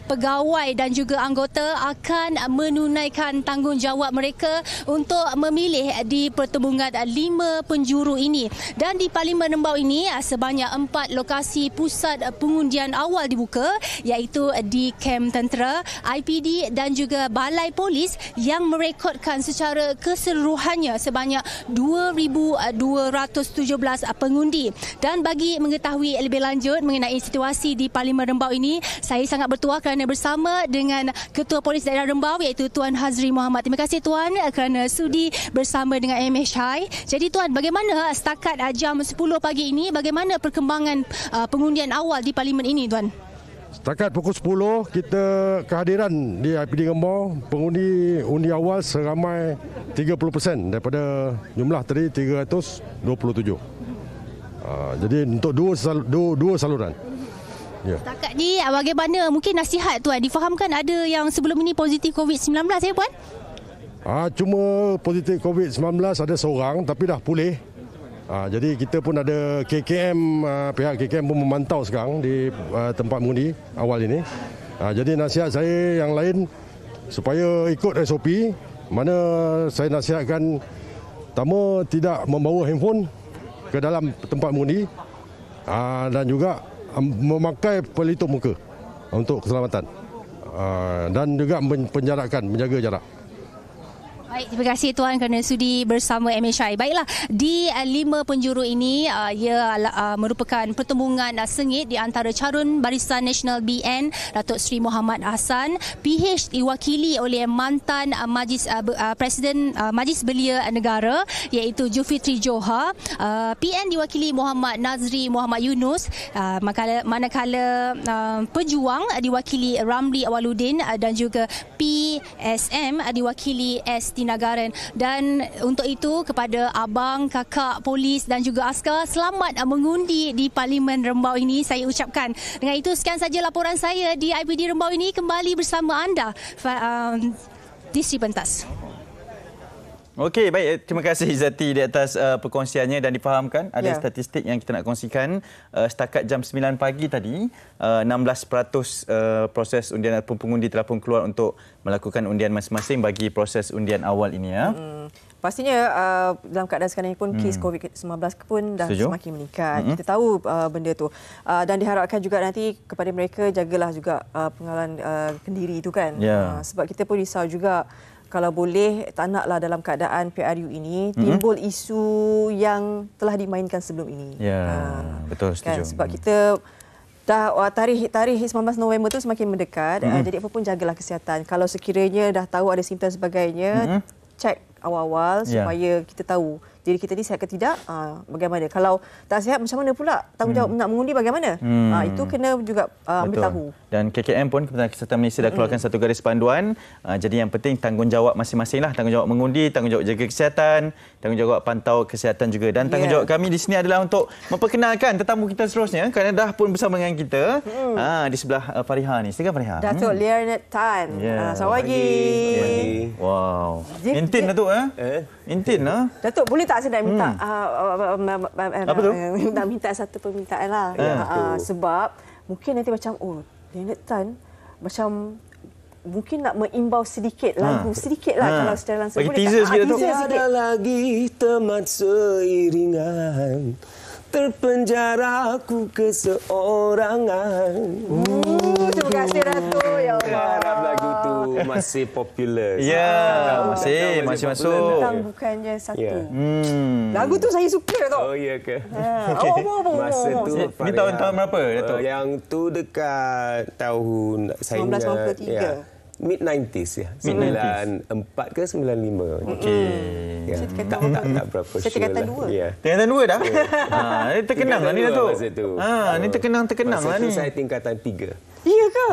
pegawai dan juga anggota akan menunaikan tanggungjawab mereka untuk memilih di pertembungan 5 penjuru ini. Dan di Parlimen Rembau ini sebanyak 4 lokasi pusat pengundian awal dibuka, iaitu di kem tentera, IPD dan juga balai polis yang merekodkan secara keseluruhannya sebanyak 2,217 pengundi. Dan bagi mengetahui lebih lanjut mengenai situasi di Parlimen Rembau ini, saya sangat bertuah kerana bersama dengan Ketua Polis Daerah Rembau iaitu Tuan Hazri Muhammad. Terima kasih Tuan kerana sudi bersama dengan MHI. Jadi Tuan, bagaimana setakat jam 10 pagi ini, bagaimana perkembangan pengundian awal di Parlimen ini Tuan? Setakat pukul 10 kita kehadiran di IPD Rembau, pengundi undi awal seramai 30% daripada jumlah tadi 327. Jadi untuk dua saluran. Ya. Setakat ni bagaimana mungkin nasihat Tuan? Difahamkan ada yang sebelum ini positif COVID-19 ya Puan? Cuma positif COVID-19 ada seorang tapi dah pulih. Jadi kita pun ada KKM, pihak KKM pun memantau sekarang di tempat mengundi awal ini. Jadi nasihat saya yang lain supaya ikut SOP. Mana saya nasihatkan pertama tidak membawa handphone ke dalam tempat mengundi dan juga memakai pelitup muka untuk keselamatan dan juga menjaga jarak. Baik, terima kasih Tuan kerana sudi bersama MHI. Baiklah, di 5 penjuru ini ia merupakan pertembungan sengit di antara Carun Barisan Nasional BN Datuk Seri Muhammad Hassan, PH diwakili oleh mantan Presiden Majlis Belia Negara iaitu Zulkifli Johar, PN diwakili Muhammad Nazri Muhammad Yunus, manakala Pejuang diwakili Ramli Awaluddin dan juga PSM diwakili S. Nagaran. Dan untuk itu kepada abang, kakak polis dan juga askar, selamat mengundi di Parlimen Rembau ini saya ucapkan. Dengan itu sekian saja laporan saya di IPD Rembau ini, kembali bersama anda di Sri Pentas. Okey, baik. Terima kasih Izzati di atas perkongsiannya dan difahamkan ada statistik yang kita nak kongsikan. Setakat jam 9 pagi tadi, 16% proses undian ataupun pengundi telah pun keluar untuk melakukan undian masing-masing bagi proses undian awal ini. Pastinya dalam keadaan sekarang ini pun kes COVID-19 pun dah semakin meningkat. Kita tahu benda tu. Dan diharapkan juga nanti kepada mereka jagalah juga pengenalan kendiri itu kan. Sebab kita pun risau juga kalau boleh tak naklah dalam keadaan PRU ini timbul isu yang telah dimainkan sebelum ini. Betul, setuju. Kan? Sebab kita dah tarikh 19 November tu semakin mendekat. Jadi apa pun jagalah kesihatan. Kalau sekiranya dah tahu ada simptom sebagainya, cek awal-awal supaya kita tahu diri kita ni sihat ke tidak, bagaimana. Kalau tak sihat macam mana pula tanggungjawab nak mengundi bagaimana. Itu kena juga ambil tahu. Dan KKM pun, Kementerian Kesihatan Malaysia dah keluarkan satu garis panduan. Jadi yang penting tanggungjawab masing-masing lah. Tanggungjawab mengundi, tanggungjawab jaga kesihatan, tanggungjawab pantau kesihatan juga. Dan tanggungjawab kami di sini adalah untuk memperkenalkan tetamu kita seterusnya kerana dah pun bersama dengan kita. Di sebelah Fariha ni. Silakan Fariha. Datuk Leonard Tan. Selamat pagi. Wow. Intin Datuk Intin lah. Datuk boleh tak saya nak minta apa tu? minta satu permintaan lah. Sebab mungkin nanti macam Leonard Tan macam mungkin nak mengimbau sedikit lagu sedikit lah kalau secara langsung. Bagi teaser sikit tu. Tiada lagi teman seiringan, terpenjara aku keseorangan. Terima kasih Datuk. Ya Allah. Harap lagu tu masih popular. Masih masuk. Tentang bukannya satu. Lagu tu saya suka tu. Oh ya ke? Masa tu ni tahun berapa Datuk? Yang tu dekat tahun 1993. Mid-90s ya. 94 ke 95. Okey. Tak berapa sure. Saya tingkatan 2. Tingkatan 2 dah? Ni terkenang lah ni Datuk. Ni terkenang lah ni. Masa tu saya tingkatan 3. Iya ke?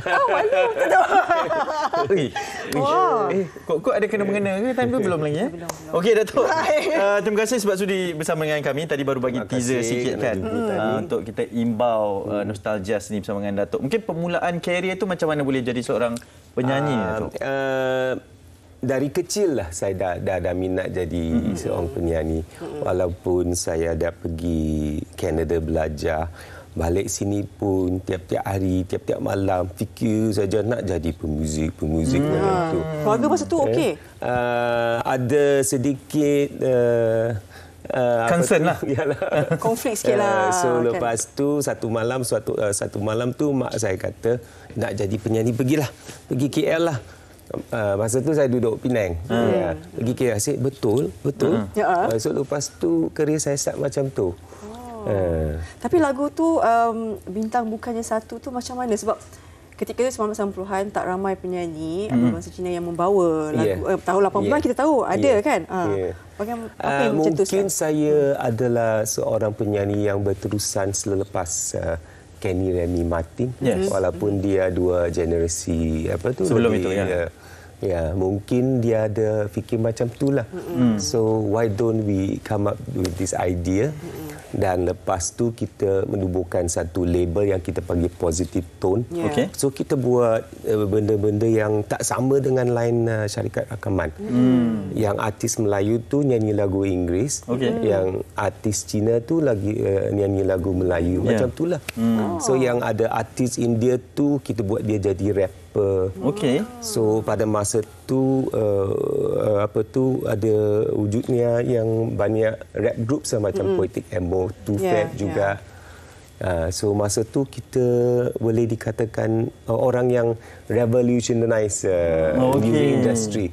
Malu Kok ada kena-mengena ke? Time tu belum lagi ya? Okey Datuk. Terima kasih sebab sudi bersama dengan kami. Tadi baru bagi teaser sikit kan untuk kita imbau nostalgia seni bersama dengan Datuk. Mungkin permulaan karier tu macam mana boleh jadi seorang penyanyi Datuk? Dari kecil lah saya dah minat jadi seorang penyanyi. Walaupun saya dah pergi Canada belajar, balik sini pun tiap-tiap hari, tiap-tiap malam fikir saja nak jadi pemuzik macam tu. Keluarga masa tu okey? Ada sedikit concern lah. Konflik sikit lah. So lepas tu satu malam tu mak saya kata nak jadi penyanyi, pergi KL lah. Masa tu saya duduk Penang. Pergi KL. Saya betul. So lepas tu kerja saya start macam tu. Tapi lagu tu Bintang Bukannya Satu tu macam mana? Sebab ketika itu 1990-an tak ramai penyanyi bangsa Cina yang membawa lagu. Tahun 80-an kita tahu ada kan? Bagaimana apa yang mungkin saya adalah seorang penyanyi yang berterusan selepas Kenny Remy Martin. Walaupun dia dua generasi sebelum itu Ya, mungkin dia ada fikir macam itulah. So why don't we come up with this idea? Dan lepas tu kita menubuhkan satu label yang kita panggil positive tone. Okay. So kita buat benda-benda yang tak sama dengan lain syarikat rakaman. Yang artis Melayu tu nyanyi lagu Inggeris, yang artis Cina tu lagi nyanyi lagu Melayu. Macam itulah. So yang ada artis India tu kita buat dia jadi rapper. Okey. So pada masa tu ada wujudnya yang banyak rap group macam Poetic Emo, Too Fat juga. So masa tu kita boleh dikatakan orang yang revolutionize music industry.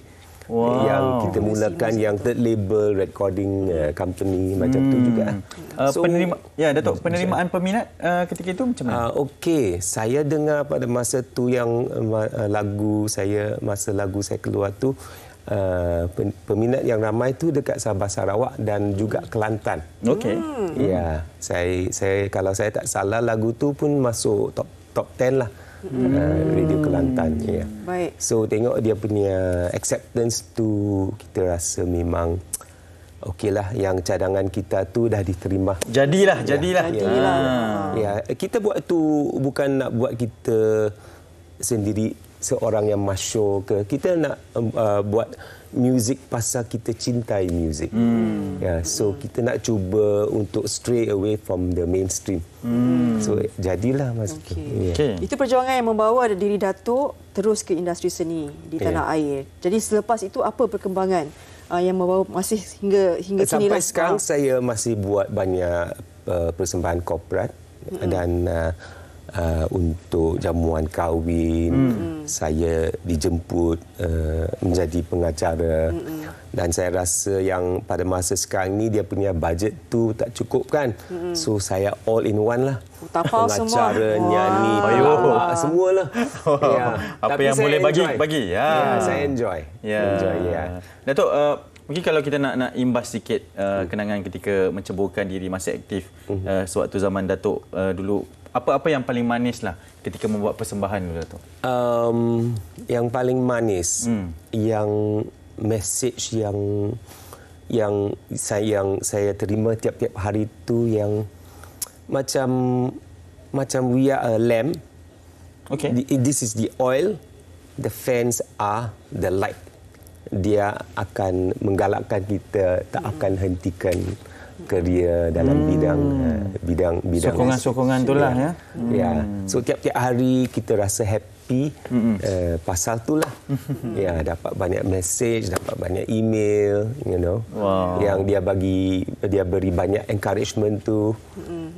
Yang kita mulakan yang third label recording company macam tu juga. Datuk, penerimaan peminat ketika itu macam mana? Okey, saya dengar pada masa tu yang lagu saya keluar tu peminat yang ramai tu dekat Sabah Sarawak dan juga Kelantan. Okey. Ya, saya kalau saya tak salah lagu tu pun masuk top 10 lah. Radio Kelantan. Ya. Baik. So tengok dia punya acceptance tu kita rasa memang okeylah, yang cadangan kita tu dah diterima. Jadilah. Ya, kita buat tu bukan nak buat kita sendiri seorang yang masyhur ke. Kita nak buat muzik pasal kita cintai muzik. Ya, so kita nak cuba untuk stray away from the mainstream. So jadilah masa tu. Yeah. Itu perjuangan yang membawa diri Datuk terus ke industri seni di tanah air. Jadi selepas itu apa perkembangan yang membawa masih hingga kini sampai sekarang saya masih buat banyak persembahan korporat dan untuk jamuan kahwin, saya dijemput menjadi pengacara. Dan saya rasa yang pada masa sekarang ni dia punya bajet tu tak cukup kan. So saya all in one lah. Pengacara, nyanyi, pelawak, semualah. Apa yang boleh bagi. Ya, saya enjoy. Datuk, mungkin kalau kita nak imbas sikit kenangan ketika menceburkan diri masa aktif sewaktu zaman Datuk dulu, apa yang paling manis lah ketika membuat persembahan dulu, Datuk? Yang paling manis, yang message yang saya terima tiap-tiap hari tu yang macam we are a lamp. Okay. This is the oil, the fans are the light. Dia akan menggalakkan kita tak akan hentikan kerja dalam bidang sokongan itulah ya. Ya. So tiap-tiap hari kita rasa happy pasal itulah. Ya, dapat banyak message, dapat banyak email, yang dia beri banyak encouragement tu.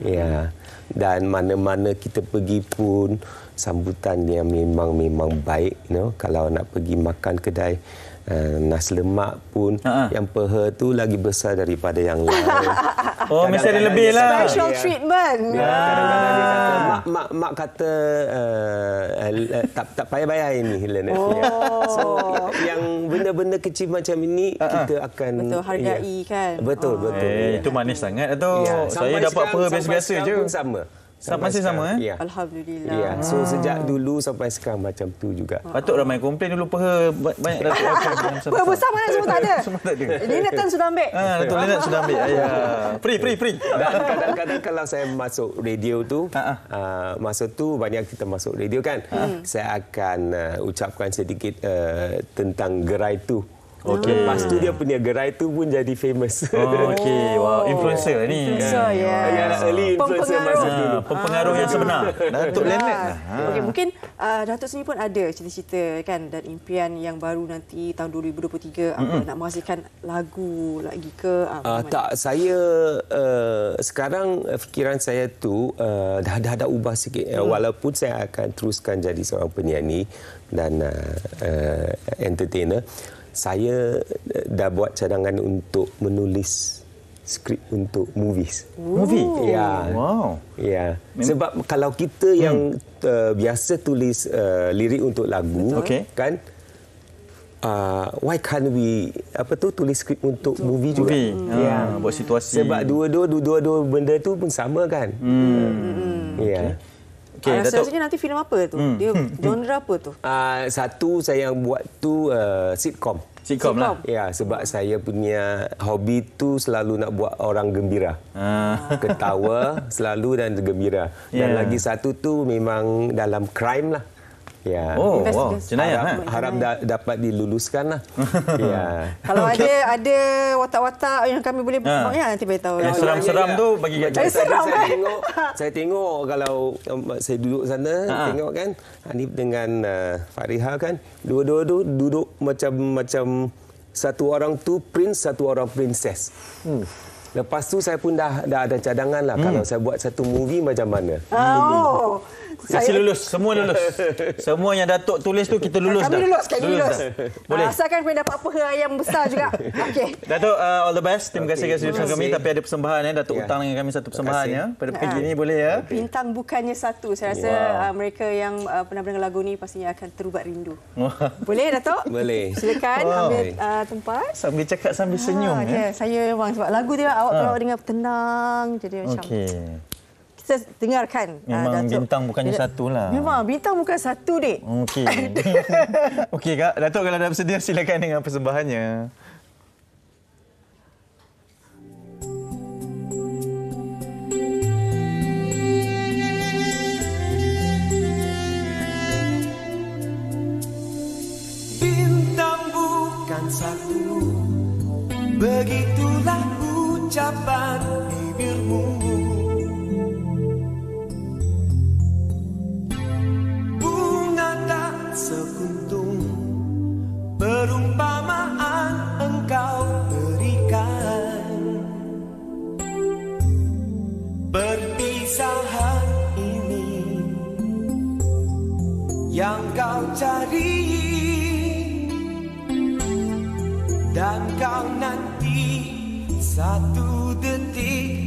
Ya. Dan mana-mana kita pergi pun sambutan dia memang baik, kalau nak pergi makan kedai nasi lemak pun yang peha tu lagi besar daripada yang lain. Mesti ada lebih lah. Special treatment. Kadang-kadang dia kata mak kata tak payah bayar ini. So yang benda-benda kecil macam ini kita akan hargai kan. Betul. Itu manis sangat tu. Saya dapat peha biasa-biasa je. Masih sama Ya. Alhamdulillah. Ya. So sejak dulu sampai sekarang macam tu juga. Patut ramai komplain dulu peha banyak Datuk. Peha besar mana semua tak ada. Linatan sudah ambil. Datuk Linat sudah ambil. Free. Dan kadang-kadang kalau saya masuk radio tu, masa tu banyak kita masuk radio kan. Saya akan ucapkan sedikit tentang gerai tu. Okey. Lepas tu dia punya gerai tu pun jadi famous. Okey. Wow, influencer ni. Early influencer masa dulu. Pengaruh yang sebenar. Datuk Leonard. Okey, mungkin Datuk sendiri pun ada cita-cita kan dan impian yang baru nanti tahun 2023 nak menghasilkan lagu lagi ke? Tak, saya sekarang fikiran saya tu dah ubah sikit. Walaupun saya akan teruskan jadi seorang penyanyi dan entertainer, saya dah buat cadangan untuk menulis skrip untuk movies. Movie? Ya. Wow. Ya. Sebab kalau kita yang biasa tulis lirik untuk lagu, kan? Why can't we tulis skrip untuk movie juga? Ya, buat situasi. Sebab dua-dua benda tu pun sama kan? Ya. Rasanya nanti filem apa tu? Dia genre apa tu? Satu saya yang buat tu sitcom. Sitcom lah. Ya, sebab saya punya hobi tu selalu nak buat orang gembira. Ketawa selalu dan gembira. Dan lagi satu tu memang dalam crime lah. Ya. Oh, wow. Jenayah. Harap dapat diluluskan lah. Ya. Kalau ada watak-watak yang kami boleh buat, nanti beritahu. Yang seram-seram tu bagi gadget. Saya tengok kalau saya duduk sana, tengok kan Hanif dengan Fariha kan, dua-dua tu duduk macam satu orang tu prince, satu orang princess. Lepas tu saya pun dah ada cadangan lah kalau saya buat satu movie macam mana. Kasih lulus, semua lulus. Semua yang Datuk tulis tu kita lulus dah. Kami lulus. Boleh. Asalkan kami dapat paha ayam besar juga. Okey. Datuk, all the best. Terima kasih kerana kami. Tapi ada persembahan Datuk hutang dengan kami satu persembahan ya. Pada pagi ini boleh ya. Bintang bukannya satu. Saya rasa mereka yang pernah mendengar lagu ni pastinya akan terubat rindu. Boleh Datuk? Boleh. Silakan ambil tempat. Sambil cakap sambil senyum ya. Saya memang sebab lagu dia awak kalau dengar tenang jadi macam. Okey. Kita dengarkan. Memang Datuk. Bintang bukannya satu lah. Memang bintang bukan satu, Dek. Okey. Okey, Kak. Datuk kalau dah bersedia silakan dengan persembahannya. Bintang bukan satu, begitulah ucapan bibirmu. Sekuntum perumpamaan engkau berikan. Perpisahan ini yang kau cari, dan kau nanti satu detik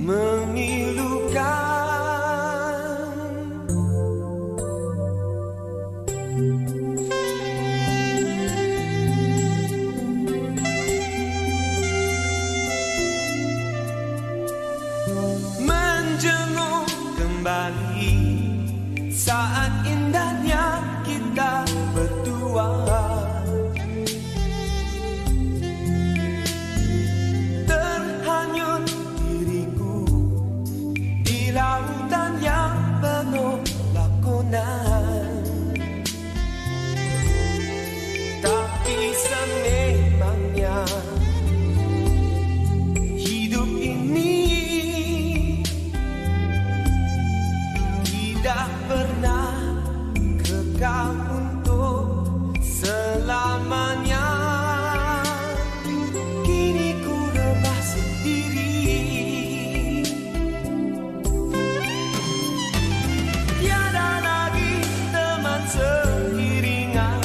memilukan. Kembali saat indahnya kita berdua, terhanyut diriku di lautan yang penuh lakonan. Tapi sememangnya hidup ini tidak pernah kekal untuk selamanya. Kini ku rebah sendiri, tiada lagi teman seiringan,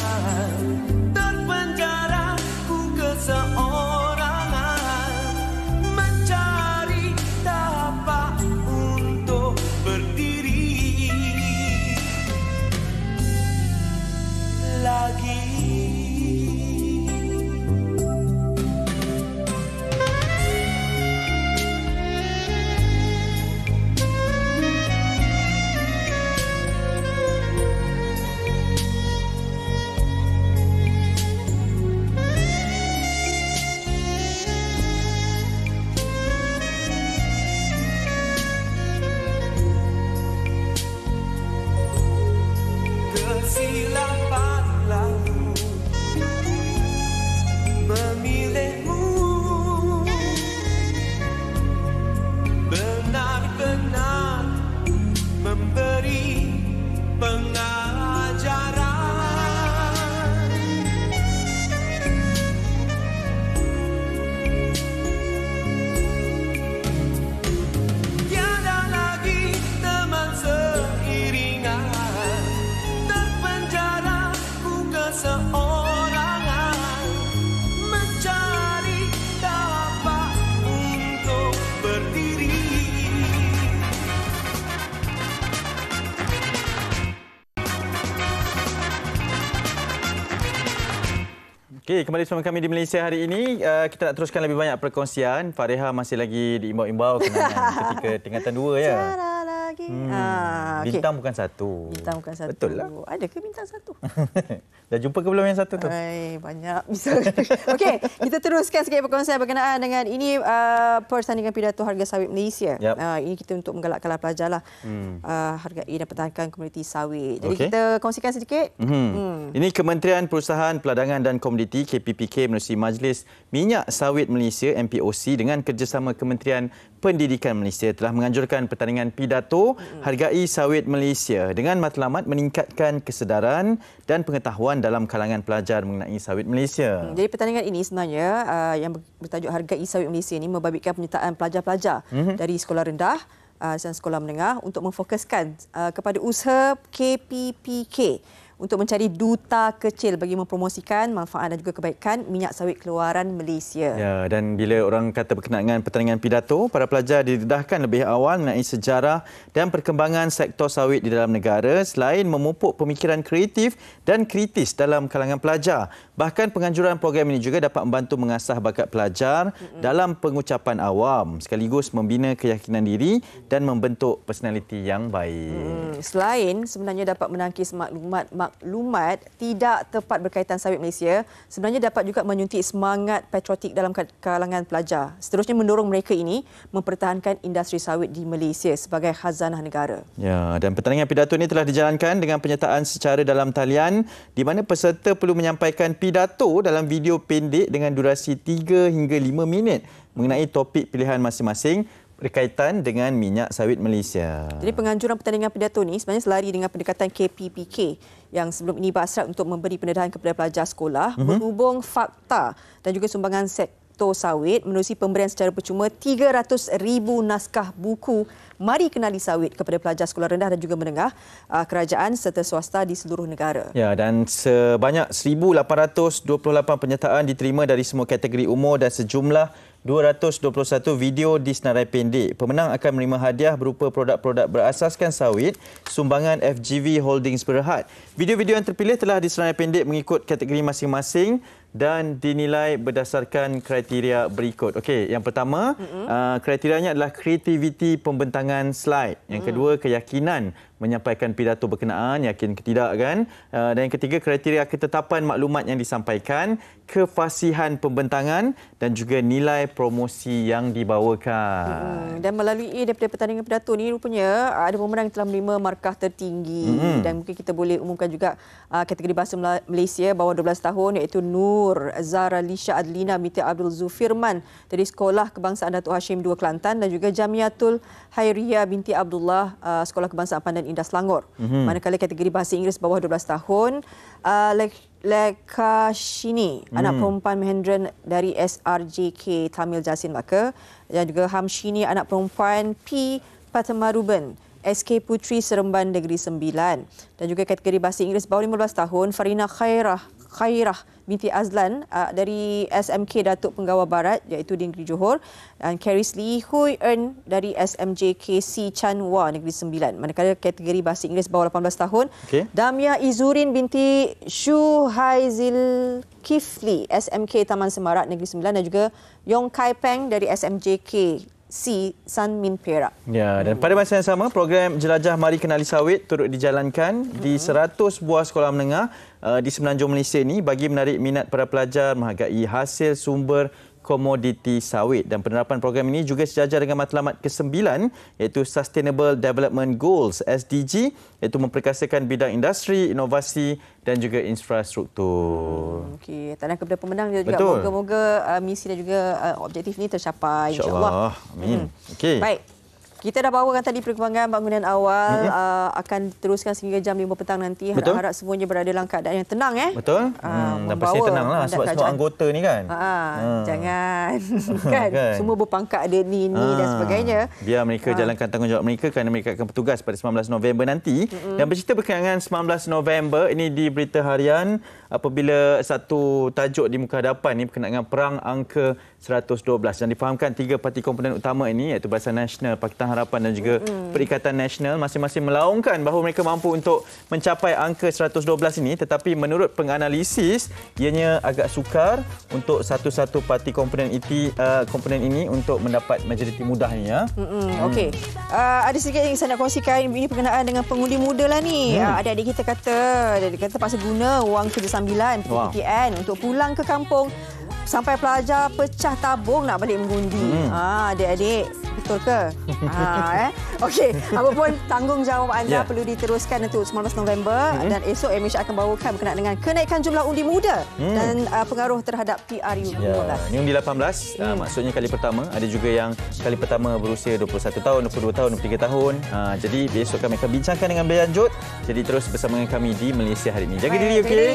terpenjara ku keseorangan, mencari tapak untuk berdiri lagi. Kesilapan lalu memilihmu, benar-benar memberi pengajaran. Tiada lagi teman seiringan, seorangan, mencari tapak untuk berdiri. Okey, kembali bersama kami di Malaysia hari ini. Kita nak teruskan lebih banyak perkongsian. Fariha masih lagi diimbau-imbau ketika tingkatan 2 ya. lagi. Bintang bukan satu. Bintang bukan satu. Betul lah. Ada ke bintang satu? Dah jumpa ke belum yang satu tu? Banyak. Bisa. Okey, kita teruskan sikit perkongsian berkenaan dengan ini pertandingan pidato harga sawit Malaysia. Ini kita untuk menggalakkan pelajar lah. Hargai dan pertahankan komuniti sawit. Jadi kita kongsikan sedikit. Ini Kementerian Perusahaan Peladangan dan Komoditi KPPK menerusi Majlis Minyak Sawit Malaysia MPOC dengan kerjasama Kementerian Pendidikan Malaysia telah menganjurkan pertandingan pidato Hargai Sawit Malaysia dengan matlamat meningkatkan kesedaran dan pengetahuan dalam kalangan pelajar mengenai sawit Malaysia. Jadi pertandingan ini sebenarnya yang bertajuk Hargai Sawit Malaysia ini membabitkan penyertaan pelajar-pelajar dari sekolah rendah dan sekolah menengah untuk memfokuskan kepada usaha KPPK untuk mencari duta kecil bagi mempromosikan manfaat dan juga kebaikan minyak sawit keluaran Malaysia. Ya, dan bila orang kata berkenaan dengan pertandingan pidato, para pelajar didedahkan lebih awal mengenai sejarah dan perkembangan sektor sawit di dalam negara selain memupuk pemikiran kreatif dan kritis dalam kalangan pelajar. Bahkan penganjuran program ini juga dapat membantu mengasah bakat pelajar dalam pengucapan awam sekaligus membina keyakinan diri dan membentuk personaliti yang baik. Selain sebenarnya dapat menangkis maklumat tidak tepat berkaitan sawit Malaysia, sebenarnya dapat juga menyuntik semangat patriotik dalam kalangan pelajar. Seterusnya mendorong mereka ini mempertahankan industri sawit di Malaysia sebagai khazanah negara. Ya, dan pertandingan pidato ini telah dijalankan dengan penyertaan secara dalam talian di mana peserta perlu menyampaikan pidato dalam video pendek dengan durasi 3 hingga 5 minit mengenai topik pilihan masing-masing berkaitan dengan minyak sawit Malaysia. Jadi penganjuran pertandingan pidato ni sebenarnya selari dengan pendekatan KPPK yang sebelum ini berhasrat untuk memberi pendedahan kepada pelajar sekolah berhubung fakta dan juga sumbangan sektor sawit menerusi pemberian secara percuma 300,000 naskah buku Mari Kenali Sawit kepada pelajar sekolah rendah dan juga menengah, kerajaan serta swasta di seluruh negara. Ya, dan sebanyak 1,828 penyertaan diterima dari semua kategori umur dan sejumlah 221 video di senarai pendek. Pemenang akan menerima hadiah berupa produk-produk berasaskan sawit sumbangan FGV Holdings Berhad. Video-video yang terpilih telah disenarai pendek mengikut kategori masing-masing dan dinilai berdasarkan kriteria berikut. Okey, yang pertama, kriterianya adalah kreativiti pembentangan slide. Yang kedua, keyakinan menyampaikan pidato berkenaan, yakin ke tidak kan? Dan yang ketiga, kriteria ketetapan maklumat yang disampaikan, kefasihan pembentangan dan juga nilai promosi yang dibawakan. Dan melalui daripada pertandingan pidato ni rupanya ada pemenang yang telah menerima markah tertinggi dan mungkin kita boleh umumkan juga kategori bahasa Malaysia bawah 12 tahun iaitu Nur Zara Lisha Adlina binti Abdul Zufirman dari Sekolah Kebangsaan Datuk Hashim II Kelantan dan juga Jamiatul Hairiyah binti Abdullah Sekolah Kebangsaan Pandan Indah Selangor. Manakala kategori bahasa Inggeris bawah 12 tahun Lekashini anak perempuan Mahendran dari SRJK Tamil Jasin Melaka dan juga Hamshini anak perempuan P Patamaruban SK Putri Seremban Negeri Sembilan dan juga kategori bahasa Inggeris bawah 15 tahun Farina Khairah binti Azlan dari SMK Datuk Penggawar Barat iaitu di Negeri Johor dan Caris Lee Hui Earn dari SMJKC Chanwa Negeri Sembilan. Manakala kategori bahasa Inggeris bawah 18 tahun Damia Izurin binti Shuhaizil Kifli SMK Taman Semarak Negeri Sembilan dan juga Yong Kai Peng dari SMJK San Min Perak. Ya, dan pada masa yang sama program Jelajah Mari Kenali Sawit turut dijalankan di 100 buah sekolah menengah di semenanjung Malaysia ini bagi menarik minat para pelajar menghargai hasil sumber komoditi sawit. Dan penerapan program ini juga sejajar dengan matlamat ke-9 iaitu Sustainable Development Goals SDG iaitu memperkasakan bidang industri, inovasi dan juga infrastruktur. Okey, tahniah kepada pemenang juga. Moga-moga misi dan juga objektif ini tercapai insya-Allah. Amin. Okey. Baik. Kita dah bawakan tadi perkembangan bangunan awal akan teruskan sehingga jam 5 petang nanti. Harap semuanya berada dalam keadaan yang tenang Betul. Dan pasti tenanglah sebab semua anggota ni kan. Jangan kan semua berpangkat ada ni dan sebagainya. Biar mereka jalankan tanggungjawab mereka kerana mereka akan bertugas pada 19 November nanti. Dan bercerita berkenaan 19 November ini di Berita Harian apabila satu tajuk di muka hadapan ini berkenaan dengan perang angka 112 dan difahamkan 3 parti komponen utama ini iaitu Barisan Nasional, Pakatan Harapan dan juga Perikatan Nasional masing-masing melaungkan bahawa mereka mampu untuk mencapai angka 112 ini, tetapi menurut penganalisis ianya agak sukar untuk satu-satu parti komponen ini untuk mendapat majoriti mudah ni ya. Okey. Ada sedikit yang saya nak kongsikan ini berkenaan dengan pengundi muda lah ni. Adik-adik kita kata paksa guna wang kerja sambilan PTPN untuk pulang ke kampung sampai pelajar pecah tabung nak balik mengundi. Adik-adik, betul ke? Okey, apapun tanggungjawab anda perlu diteruskan untuk 19 November dan esok MH akan bawakan berkenaan dengan kenaikan jumlah undi muda dan pengaruh terhadap PRU 15. Ini undi 18, maksudnya kali pertama. Ada juga yang kali pertama berusia 21 tahun, 22 tahun, 23 tahun. Jadi besok kami akan bincangkan dengan berlanjut. Jadi terus bersama dengan kami di Malaysia hari ini. Jaga diri, okey?